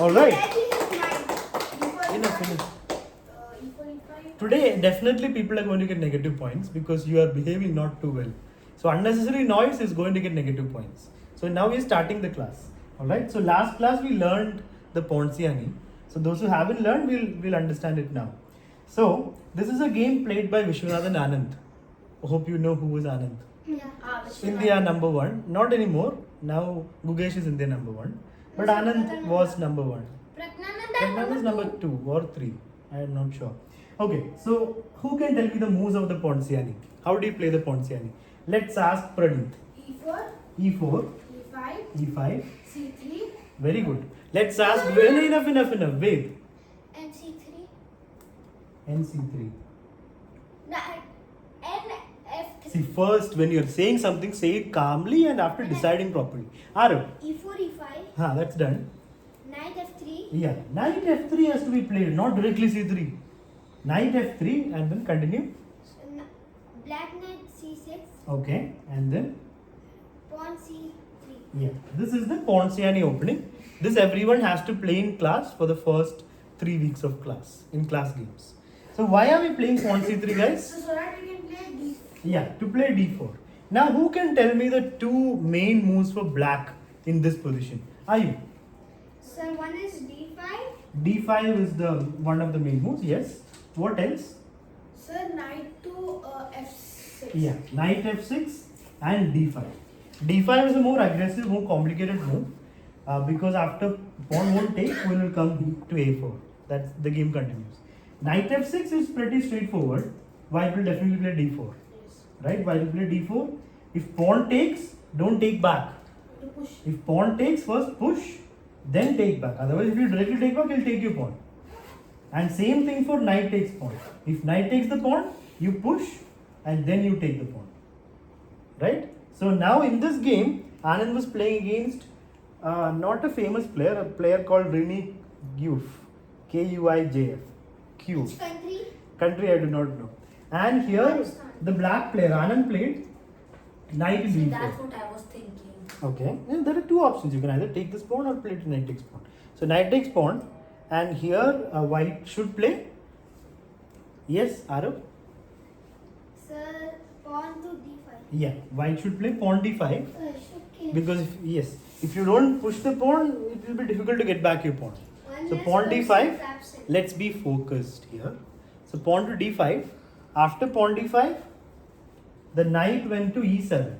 Alright. Enough. Today, definitely people are going to get negative points because you are behaving not too well. So unnecessary noise is going to get negative points. So now we are starting the class. Alright. So last class we learned the Ponziani. So those who haven't learned will understand it now. So this is a game played by Vishwanathan Anand. I hope you know who was Anand. India number one. Not anymore. Now Gugesh is India number one. But Anand was number one. Pragnan is number 2 or 3. I am not sure. Okay, so who can tell me the moves of the Ponziani? How do you play the Ponziani? Let's ask Pradeep. E4, E4, E5, E5. C3, Very good. Let's ask. Enough. Wait. and C3. And C3. And F3. See, first when you're saying something, say it calmly and after deciding properly. Arav. E4, E5, That's done. knight F3, Yeah, knight F3 has to be played, not directly C3. Knight F3 and then continue. black knight C6, Okay, and then pawn C3. yeah, this is the Ponziani opening. This everyone has to play in class for the first 3 weeks of class in class games. So why are we playing Pawn C3, guys? So that we can play D4. Yeah, to play D4. Now who can tell me the two main moves for black in this position? Are you? So one is D5. D5 is the one of the main moves. Yes. What else? Sir, knight to F6. Yeah, knight F6 and D5. D5 is a more aggressive, more complicated move because after pawn won't take, we will come to A4. That's the game continues. Knight F6 is pretty straightforward. White will definitely play D4. Yes. Right? White will play D4. If pawn takes, don't take back. To push. If pawn takes, first push, then take back. Otherwise, if you directly take back, he'll take your pawn. And same thing for knight takes pawn. If knight takes the pawn, you push and then you take the pawn. Right? So now in this game, Anand was playing against not a famous player, a player called Rini Guif. Kuijf. Q. Which country? Country I do not know. And here Pakistan. the black player Anand played knight See, d4. that's what I was thinking. Okay, and there are two options. You can either take this pawn or play to knight takes pawn. So knight takes pawn, and here white should play. Yes, Arav. Sir, pawn to D5. Yeah, white should play pawn d5 Okay. because if you don't push the pawn, it will be difficult to get back your pawn. So Unless pawn person d5. is absent. Let's be focused here. So pawn to d5. After pawn d5, the knight went to e7.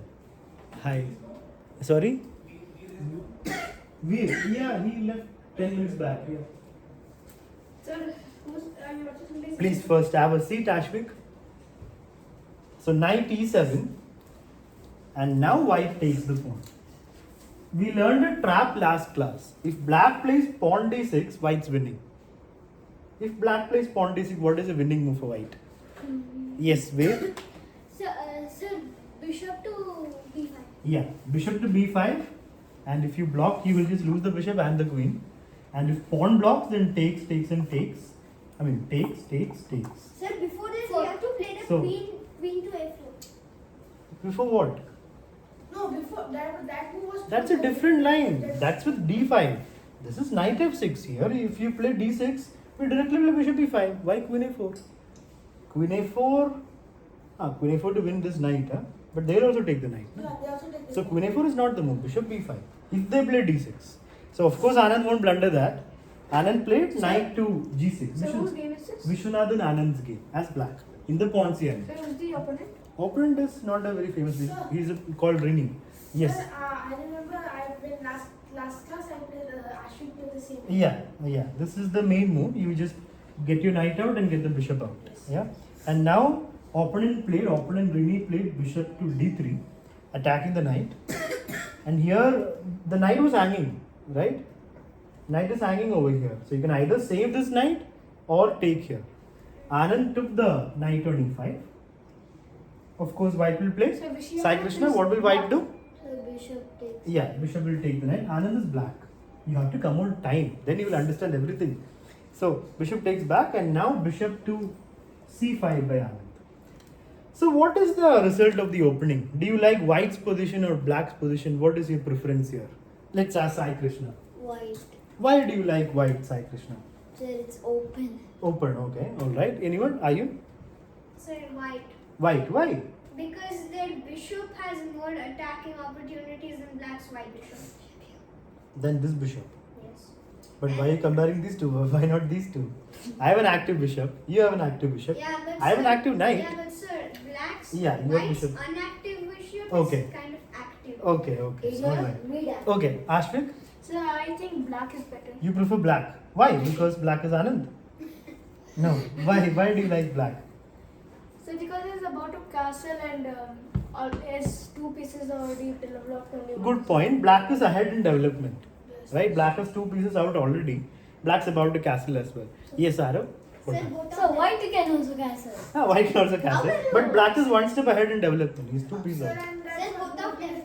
Hi. Sorry? Yeah, he left 10 minutes back. Yeah. Sir, who's you watching this? Please first have a seat, Ashvik. So knight e7, and now white takes the pawn. We learned a trap last class. If black plays pawn d6, white's winning. If black plays pawn d6, what is a winning move for white? Yes, wait. Sir, bishop to B5. Yeah, bishop to b5, and if you block, you will just lose the bishop and the queen. And if pawn blocks, then takes. I mean, takes. Sir, before this, you have to play the So- queen to A4. Before what? No, before that move was. That's a different line. That's with d5. This is knight f6 here. If you play d6, we directly play bishop e5. Why queen a4? Queen a4. Queen a4 to win this knight. But they'll also take the knight. Yeah, they also take the So queen a4 is not the move. Bishop b5. If they play d6. So of course Anand won't blunder that. Anand played knight to g6. So whose game is this? Vishwanathan Anand's game as black in the Ponziani. Sir, who's the opponent? Opponent is not a very famous. He's called Rini. Yes. Sir, I remember when last class I played Ashwin played the same. Yeah. This is the main move. You just get your knight out and get the bishop out. Yeah. And now opponent Rini played bishop to d3, attacking the knight. And here the knight was hanging, right? Knight is hanging over here. So you can either save this knight or take here. Anand took the knight on e5. Of course, white will play. So Vishnu Sai Krishna, what will white do? Bishop takes. Yeah, bishop will take the knight. Anand is black. You have to come on time. Then you will understand everything. So bishop takes back, and now bishop to c5 by Anand. So what is the result of the opening? Do you like white's position or black's position? What is your preference here? Let's ask Sai Krishna. White. Why do you like white, Sai Krishna? Sir, it's open. Open, okay. Alright. Anyone? Are you? Sir, white. White. Why? Because their bishop has more attacking opportunities than black's white bishop. Then this bishop. Yes. But why are you comparing these two? Why not these two? I have an active bishop. You have an active bishop. Yeah, but I have an sir- active knight. Yeah, but sir, black's Yeah, your white's bishop. unactive bishop Okay. is kind of active. Okay, okay. Alright. Okay, Ashvik, So I think black is better. you prefer black. Why? Because black is Anand? No. Why? Why do you like black? So because it's about a castle and it's two pieces already developed only. Good point. Black is ahead in development. Right? Black has 2 pieces out already. Black's about to castle as well. Yes, Arav? Sir, both So of white can also castle. White can also castle. But black is 1 step ahead in development. He's 2 pieces out. Sir, both of them.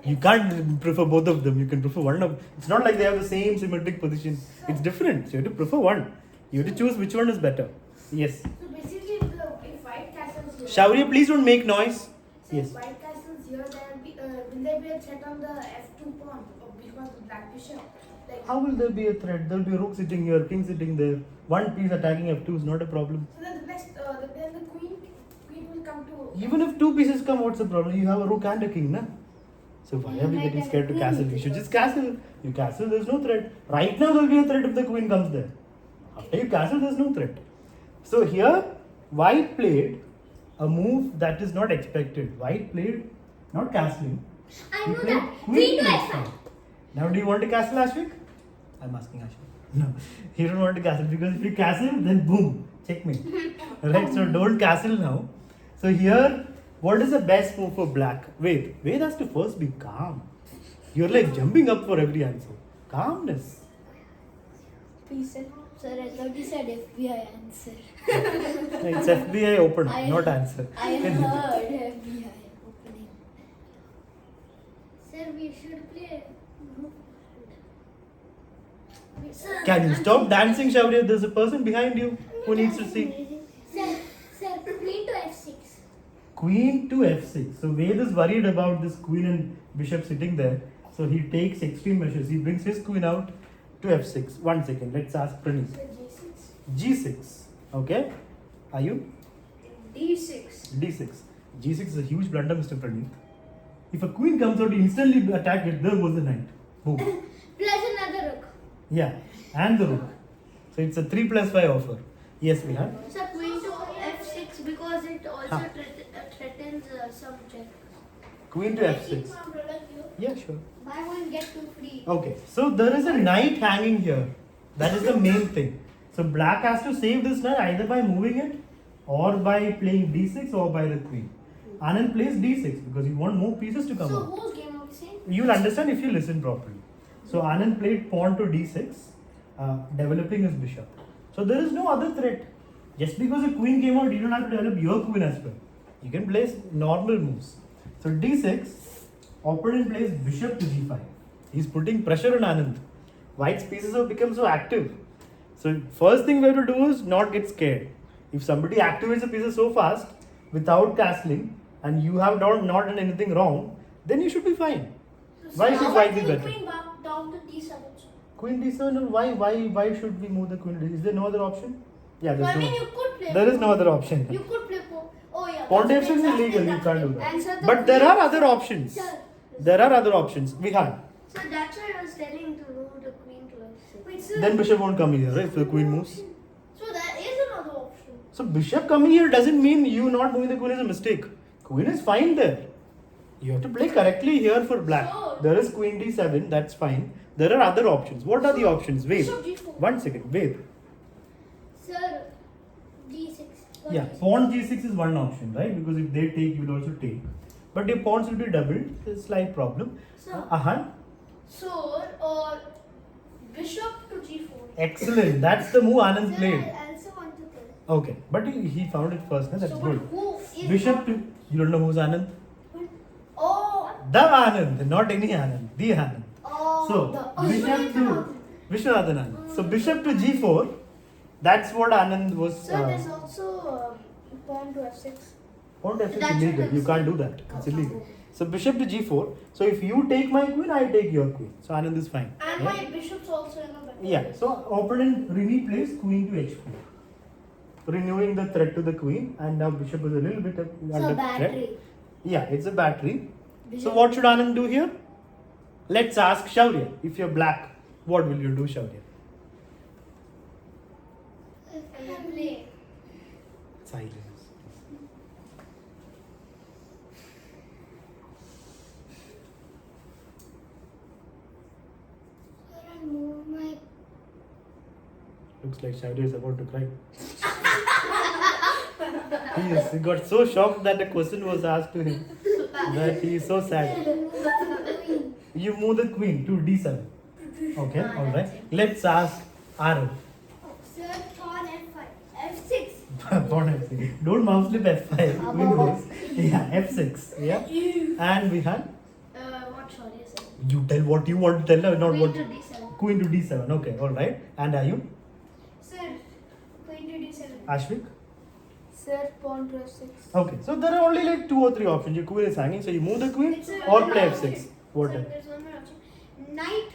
You can't prefer both of them. You can prefer one of. It's not like they have the same symmetric position. It's different. So you have to prefer one. You have to choose which one is better. Yes. So basically, if white castles here, Shaurya, please don't make noise. Yes. if white castles here, will there be a threat on the f2 pawn because of black bishop? Like, How will there be a threat? There will be a rook sitting here, king sitting there. One piece attacking f2 is not a problem. so then the next, then the queen will come to. Even if 2 pieces come, what's the problem? You have a rook and a king, na? So why are we getting scared to castle? You should just castle. You castle, there's no threat. Right now there will be a threat if the queen comes there. After you castle, there's no threat. So here, white played a move that is not expected. White played not castling. I He know played that. queen Queen to to f5. f5. Now do you want to castle, Ashvik? I'm asking Ashvik. No, you don't want to castle because if you castle, then boom, checkmate. Right? So don't castle now. So here, what is the best move for black? Wait has to first be calm. You're like jumping up for every answer. Calmness. Please, sir. Sir, I thought you said FBI answer. It's FBI open, not answer. I heard FBI opening. Sir, we should play. Sir, Can you stop dancing, Shaurya? There's a person behind you who needs to see. Sir, queen to f6. Queen to f6. So Ved is worried about this queen and bishop sitting there. So he takes extreme measures. He brings his queen out to f6. 1 second. Let's ask Praneeth. g6. G6. Okay. Are you? d6. D6. G6 is a huge blunder, Mr. Praneeth. If a queen comes out, you instantly attack it. There goes the knight. Boom. Plus another rook. Yeah. And the rook. So it's a 3+5 offer. Yes, we have. Sir, queen to f6 because it also Huh. threatens some check. Queen to f6. Yeah, sure. Buy one, get two free. Okay, so there is a knight hanging here. That is the main thing. So black has to save this knight either by moving it or by playing d6 or by the queen. Anand plays d6 because you want more pieces to come So out. whose game are we saying? You will understand if you listen properly. So Anand played pawn to d6, developing his bishop. So there is no other threat. Just because a queen came out, you don't have to develop your queen as well. You can place normal moves. So d6, opponent plays bishop to g5. He's putting pressure on Anand. White's pieces have become so active. So first thing we have to do is not get scared. If somebody activates the pieces so fast without castling and you have not done anything wrong, then you should be fine. Why should white be better? Queen back down to d7. Queen d7, why should we move the queen to d7? Is there no other option? Yeah, So, I there's mean, no, you could play. there is no other option. You could play pawn. Oh yeah. Pawn to that's f6 is big, illegal, you that's can't do big. that. And sir, the But there queen- are other options. Sir, There are other options. We have. so that's why I was telling to move the queen to f6. Wait, sir. Then bishop won't come here, right? If the queen moves. So there is another option. So bishop coming here doesn't mean you not moving the queen is a mistake. Queen is fine there. You have to play correctly here for black. Sure. There is queen d7, that's fine. There are other options. What are the options? Wait. Bishop g4. 1 second. Wait. Sir, d6. What Yeah, is- pawn g6 is one option, right? Because if they take, you will also take. But your pawns will be doubled. It's a slight problem. Sir. So, or bishop to g4. Excellent. That's the move Anand Sir, played. I also want to tell. Okay, but he found it first. Na? That's So, good. but who is Bishop to. You don't know who's Anand? Oh. The Anand, not any Anand. The Anand. Oh. So the bishop to Vishwanathan Anand. So bishop to g4. That's what Anand was. So there's also pawn to f6. Pawn to f6 That's is illegal. what You I'm can't do that. It's illegal. So bishop to g4. So if you take my queen, I take your queen. So Anand is fine. And yeah? my bishop's also in a better Yeah. place. So opponent Rini plays queen to h4, renewing the threat to the queen, and now bishop is a little bit under threat. Yeah, it's a battery. So what should Anand do here? Let's ask Shaurya. If you're black, what will you do, Shaurya? Play. Silence. I'll move my. Looks like Shaurya is about to cry. He got so shocked that the question was asked to him that he is so sad. You move the queen to d7. Okay, alright. Let's ask Anand. Sir, pawn f5. f6. Pawn f6. Don't mouse flip f5. Queen goes. Yeah, f6. Yeah. And we had. What sorry sir? You tell what you want to tell her, not Queen what. to d7. Queen to d7. Okay, alright. And are you? Sir, queen to d7. Ashvik? Sir, pawn to f6. Okay, so there are only like 2 or 3 options. Your queen is hanging, so you move the queen It's a- or one play more f6. option. What? Sir, there's one more option. Knight.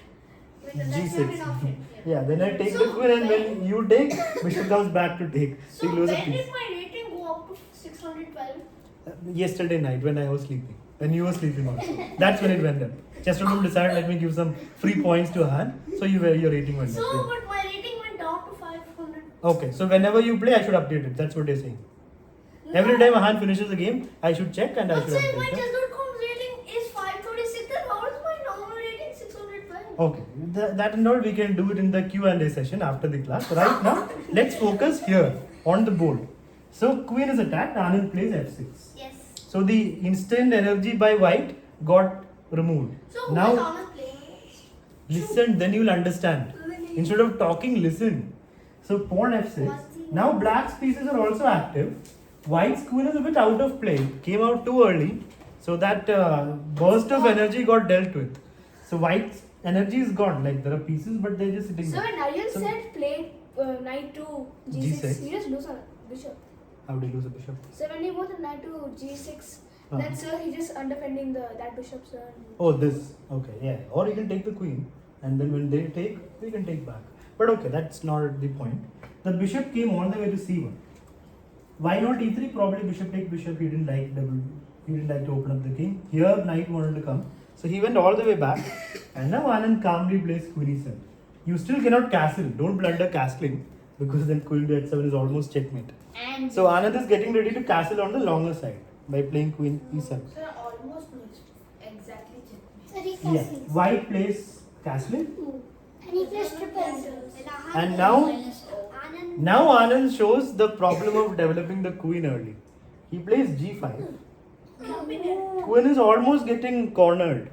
Wait, that's not an G6. option. Yeah, then I take So the queen, and when- when you take, bishop comes back to take. So So you lose a when piece. did my rating go up to 612? Yesterday night when I was sleeping. When you were sleeping also. That's when it went up. Chesterton decided, let me give some free points to Han. So your rating went So, up. Yeah. but my rating went down to 500. Okay, so whenever you play, I should update it. That's what you're saying. Every time Han finishes the game, I should check and I But should say my update it. chess.com's rating is 526, then how is my normal rating 612? Okay, that and all we can do it in the Q&A session after the class. Right now, let's focus here on the board. So queen is attacked, Anand plays f6. Yes. So the instant energy by white got removed. So who is Now Anand playing? listen, then you'll understand. Instead of talking, listen. So pawn f6. Now black's pieces are also active. White's queen is a bit out of play. Came out too early. So that burst of energy got dealt with. So white's energy is gone. Like there are pieces, but they're just sitting So there. when Aryan So- said play knight to g6, G6. you just lose a bishop. How do you lose a bishop? So when he moved the knight to g6, Uh-huh. then sir he just undefending that bishop, sir. Oh, this. Okay, yeah. Or you can take the queen, and then when they take, we can take back. But okay, that's not the point. The bishop came all the way to c1. Why not e3? Probably bishop take bishop. He didn't like double. He didn't like to open up the king. Here knight wanted to come, so he went all the way back. And now Anand calmly plays queen e7. You still cannot castle. Don't blunder castling because then queen to h7 is almost checkmate. And So Anand is getting ready to castle on the longer side by playing queen e7. sir, almost missed. Exactly checkmate. Sorry, Yeah. castling. White plays castling. And he plays triple. And now, Anand. now Anand shows the problem of developing the queen early. He plays g5. Queen is almost getting cornered.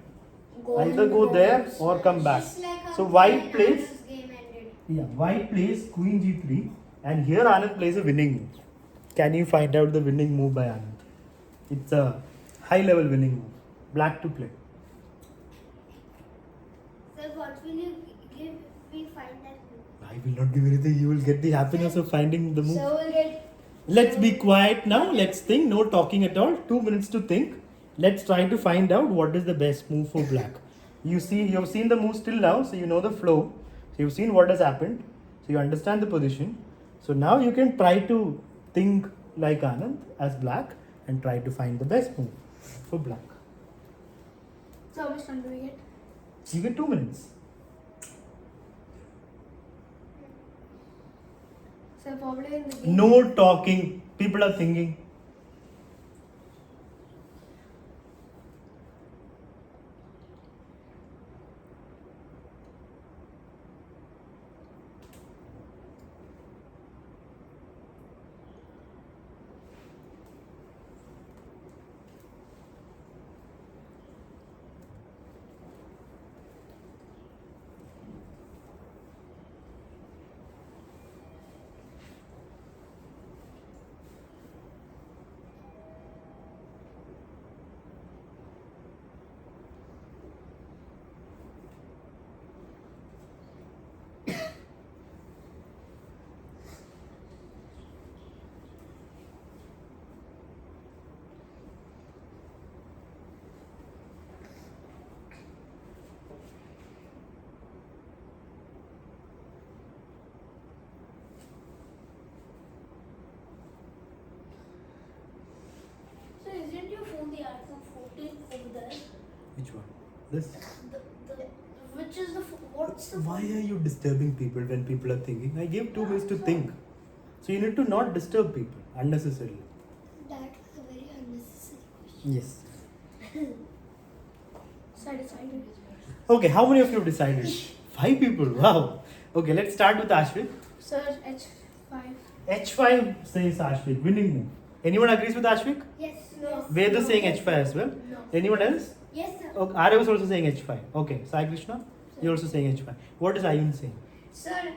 Either go there or come back. Just like So how white my plays, Anand's game ended. yeah, white plays queen g3, and here Anand plays a winning move. Can you find out the winning move by Anand? It's a high level winning move. Black to play. Sir, what will you give if we find that move? I will not give anything. You will get the happiness of finding the move. So we'll get. Let's be quiet now. Let's think. No talking at all. 2 minutes to think. Let's try to find out what is the best move for black. You've seen the moves till now, so you know the flow. So you've seen what has happened. So you understand the position. So now you can try to think like Anand as black and try to find the best move for black. So how much time do we get? You get 2 minutes. So probably in the game. No talking. People are thinking. This. Which is what's the Why are you disturbing people when people are thinking? I gave 2 minutes to think. So you need to not disturb people unnecessarily. That was a very unnecessary question. Yes. So I decided. Okay, how many of you have decided? 5 people. Wow. Okay, let's start with Ashvik. Sir, H5. H5 says Ashvik, winning move. Anyone agrees with Ashvik? Yes. No. Ved is saying H5 as well. No. Anyone else? Yes, sir. Okay, Arav is also saying H5. Okay, Sai Krishna, you're also saying H5. What is Ayun saying? Sir,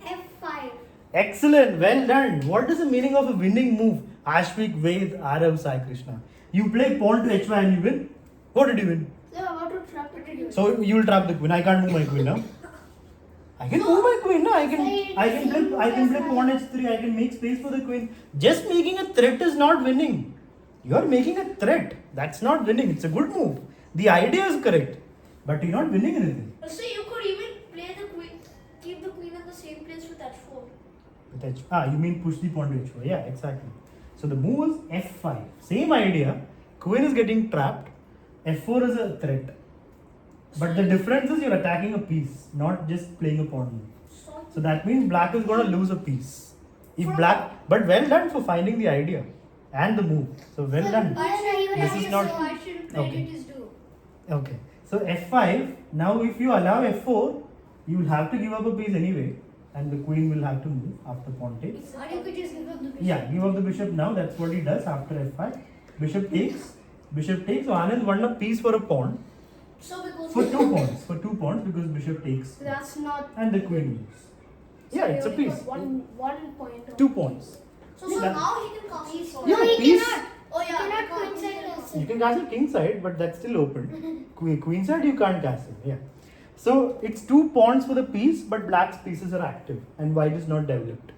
F5. Excellent, well done. What is the meaning of a winning move? Ashvik, Ved, Arav, Sai Krishna. You play pawn to H5 and you win. What did you win? Sir, I want to trap it. So you will trap the queen. I can't move my queen now. I can move my queen. No, I can play pawn H3. I can make space for the queen. Just making a threat is not winning. You are making a threat. That's not winning. It's a good move. The idea is correct, but you're not winning anything. So you could even play the queen, keep the queen in the same place with H4. With you mean push the pawn to H4. Yeah, exactly. So the move is F5. Same idea. Queen is getting trapped. F4 is a threat. But the difference is you're attacking a piece, not just playing a pawn move. So that means black is going to lose a piece. But well done for finding the idea and the move. So well done. This is not. I should credit his due. Okay. So F5. Now if you allow F4, you will have to give up a piece anyway, and the queen will have to move after pawn takes. Or you could just give up the bishop. Yeah, give up the bishop now. That's what he does after F5. Bishop takes. Bishop takes. So Anand won a piece for a pawn. So because For 2 pawns. For 2 pawns because bishop takes. that's not. And the queen moves. Yeah, it's a only piece. got one point. 2 pawns. So Yeah. now he can come his Yeah, No, he piece. cannot. Oh yeah. He cannot because- queenside also. You can castle king side, but that's still open. Queen side you can't castle. Yeah. So it's 2 pawns for the piece, but black's pieces are active and white is not developed.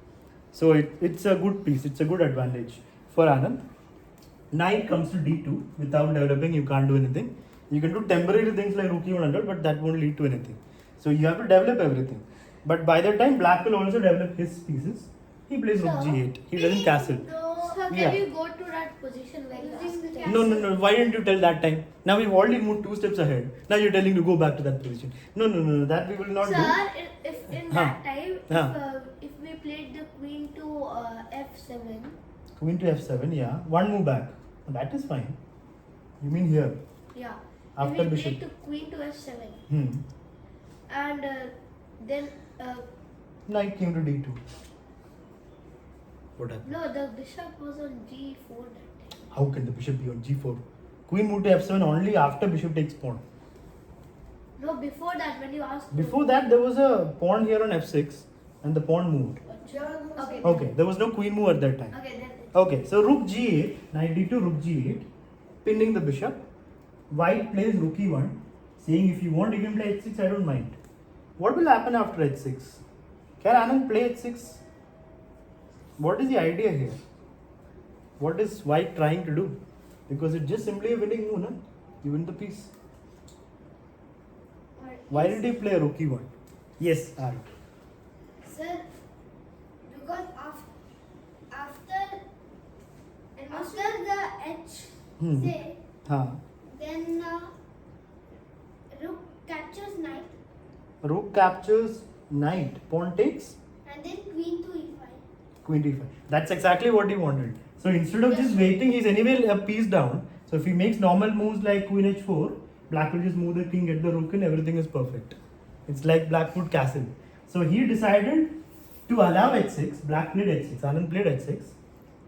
So it's a good piece. It's a good advantage for Anand. Knight comes to d2. Without developing, you can't do anything. You can do temporary things like rook e100, but that won't lead to anything. So you have to develop everything. But by the time black will also develop his pieces, he plays rook g8. He doesn't castle. So Yeah. can you go to that position like last time? No. Why didn't you tell that time? Now we've already moved 2 steps ahead. Now you're telling to go back to that position. No. That we will not do. Sir, if in Huh. that time, Huh. if we played the queen to F7, Queen to f7, yeah. 1 move back. That is fine. You mean here? yeah. After if we bishop. played to queen to F7, Hmm. and then Knight came to d2. What happened? no, the bishop was on G4 that time. How can the bishop be on g4? Queen moved to f7 only after bishop takes pawn. No, before that when you asked. Before that, there was a pawn here on f6 and the pawn moved. Okay. Okay, there was no queen move at that time. Okay, then. Okay, so rook g8, knight d2, rook g8, pinning the bishop. White plays rook e1, saying if you want you can play h6, I don't mind. What will happen after h6? Can Anand play h6? What is the idea here? What is white trying to do? Because it's just simply a winning move, no? You win the piece. Why did he play rook e1? Yes, Ari. Sir, because after the H Hmm. say, Huh. then rook captures knight Rook captures knight, pawn takes, and then queen to e5. queen d5. That's exactly what he wanted. So instead of just waiting, he's anyway a piece down. So if he makes normal moves like queen h4, black will just move the king, get the rook in, everything is perfect. It's like black put castle. So he decided to allow h6, black played h6, Anand played h6,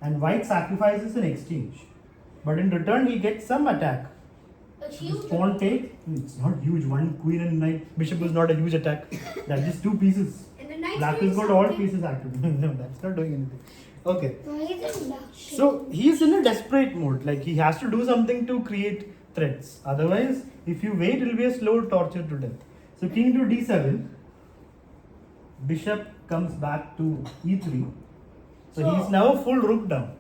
and white sacrifices an exchange. But in return, he gets some attack. A This huge. pawn take, it's not huge. One queen and knight, bishop is not a huge attack. That's just 2 pieces. And the knight Black has got all pieces active. No, that's not doing anything. Okay. Why is it black? So he's in a desperate mode. Like he has to do something to create threats. Otherwise, if you wait, it will be a slow torture to death. So king to d7. Bishop comes back to e3. So he's now a full rook down.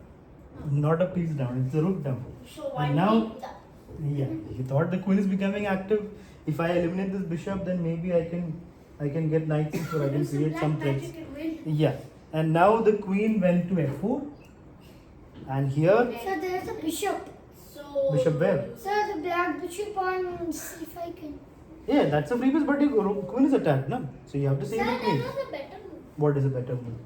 Not a piece down. It's a rook down. So why And now, did he- yeah, he thought the queen is becoming active. If I eliminate this bishop, then maybe I can get knight or I can create some threats. Yeah, and now the queen went to f4, and here So there's a bishop. So Bishop where? Sir, the black bishop on c5 king. Yeah, that's a free piece, but your queen is attacked, no? So you have to save Sir, the that queen. was a better move. What is a better move?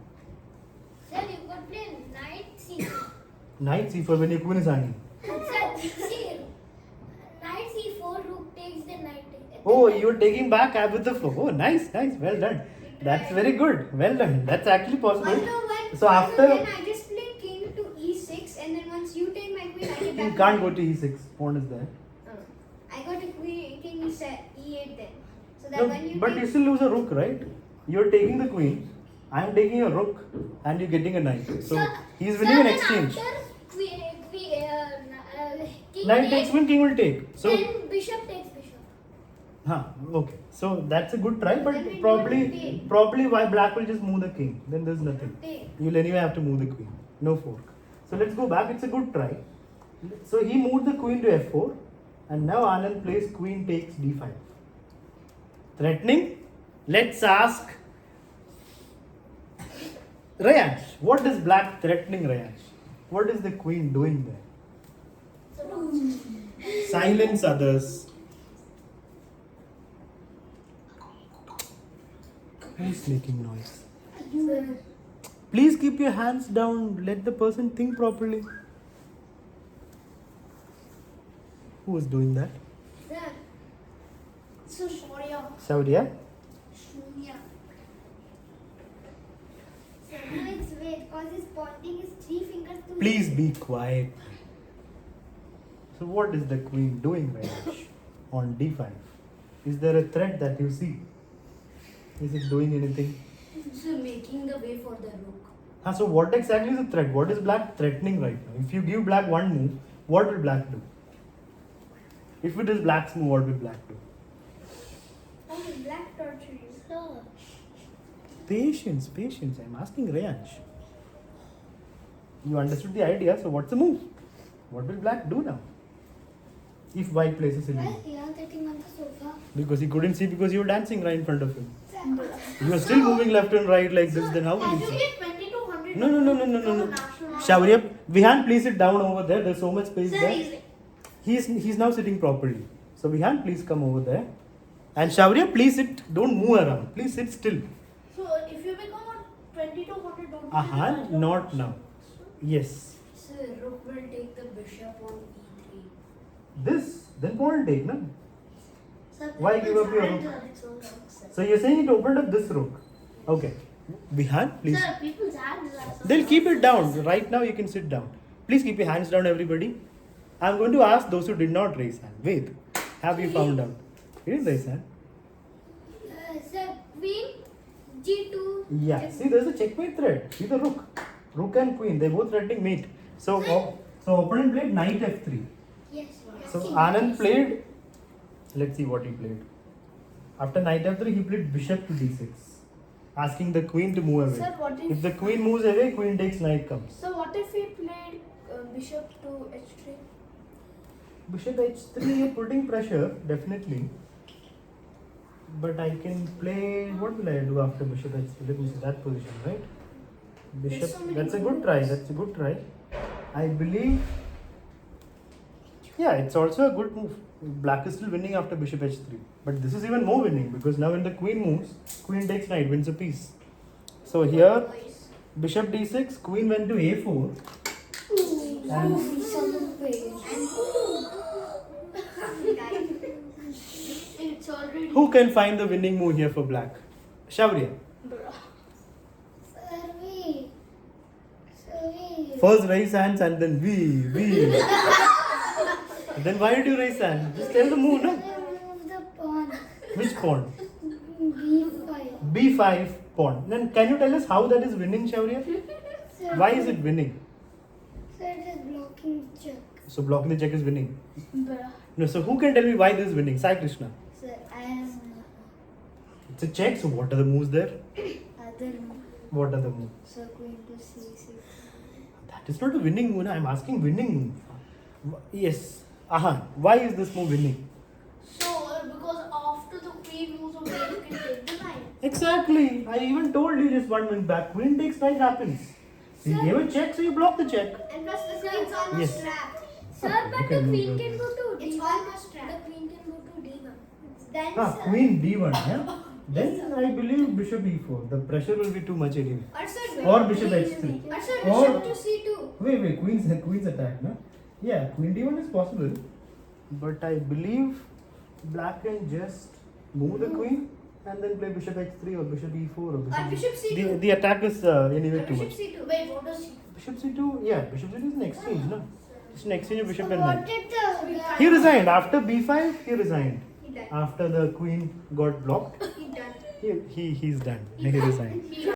Sir, you could play knight c4. Knight c4 when your queen is hanging. Sir, see, knight c4, rook takes the knight. Oh, you're taking back with the flow. Oh, nice. Well done. That's very good. Well done. That's actually possible. So after Then I just play king to e6, and then once you take my queen, I get you back. can't go to e6. Pawn is there. I got a queen, king e8 then. So that No, when you but take, you still lose a rook, right? You're taking the queen. I'm taking a rook, and you're getting a knight. So Sir, he's sir, winning in then exchange. after king Knight takes queen, king will take. So then bishop takes bishop. okay. So that's a good try, but Then we probably don't take. probably why black will just move the king. Then there's nothing. Take. You'll anyway have to move the queen. No fork. So let's go back. It's a good try. So he moved the queen to f4, and now Anand plays queen takes d5. Threatening. Let's ask Rayash. What is black threatening, Rayash? What is the queen doing there? Silence others. Who's making noise? Please keep your hands down. Let the person think properly. Who is doing that? Sir, So Shaurya. Saudia? Shunya. sir, no, it's wait, because he's pointing his 3 fingers to Please be quiet. So what is the queen doing, Rayash? On d5? Is there a threat that you see? Is it doing anything? So making the way for the rook. So what exactly is the threat? What is black threatening right now? If you give black one move, what will black do? If it is black's move, what will black do? How will black torture you? Sir. Patience. I'm asking Rayansh. You understood the idea, so what's the move? What will black do now? If white places a Why move? is he sitting on the sofa? Because he couldn't see because you were dancing right in front of him. You are still moving left and right like this, then how will he see? get 2200. No. Shaurya, Vihan, please sit down over there. There's so much space there. He's now sitting properly. So Vihan, please come over there. And Shaurya, please sit. Don't move around. Please sit still. So if you become a 2200, don't you Not now. Yes. So rook will take the bishop on e3. This, then pawn will take, no? Sir, Why give up your rook? So you're saying it opened up this rook. Okay. Vihan, please. Sir, people's hands are so They'll keep it down. Right now you can sit down. Please keep your hands down, everybody. I'm going to ask those who did not raise hand. Wait, have you found out? You didn't raise hand? Sir, queen g2. Yeah. See, there's a checkmate threat. See the rook. Rook and queen. They're both threatening mate. So opponent played knight f3. Yes. So Anand played. Let's see what he played. After knight f3, he played bishop to d6, asking the queen to move away. Sir, what If if? the queen moves away, queen takes, knight comes. So what if we played bishop to h3? Bishop h3, you're putting pressure, definitely. But I can play. What will I do after bishop h3? Let me see that position, right? Bishop. so many That's a good good try. I believe. Yeah, it's also a good move. Black is still winning after bishop h3. But this is even more winning because now when the queen moves, queen takes knight, wins a piece. So here, bishop d6, queen went to a4. And It's already. who can find the winning move here for black? Shaurya. Sorry. First raise hands and then we. Then why did you raise hands? Just tell the move, no? Remove the pawn. Which pawn? B5. B5 pawn. Then can you tell us how that is winning, Shaurya? Sir, Why is it winning? Sir, it is blocking check. So blocking the check is winning. Bruh. No, so who can tell me why this is winning? Sai Krishna. Sir, I am It's a check, so what are the moves there? other move. What are the moves? Sir, queen to c6. That is not a winning move. I'm asking winning move. Yes. Why is this move winning? So because after the queen moves away, you can take the knight. Exactly. I even told you just 1 minute back. Queen takes knight happens. You gave a check, so you block the check. And plus the queen's on Yes. the trap. Sir, but You the can queen move can the- go to D1. It's almost The trapped. queen can go to D1. Then Ah, sir, queen D1, yeah? Then I believe bishop E4. The pressure will be too much anyway. Or sir, Or bishop X3. Or sir, Or- bishop to C2. Wait, queen's attack, no? Yeah, queen D1 is possible. But I believe black can just move the queen and then play bishop X3 or bishop E4 or Or bishop C2. The attack is anyway Or too bishop much. C2. Wait, what does C2? Bishop C2, yeah, bishop C2 is an exchange, no? It's an exchange of bishop and what knight. did the He resigned. After B5, he resigned. He died. After the queen got blocked, He died. he's done. He resigned. He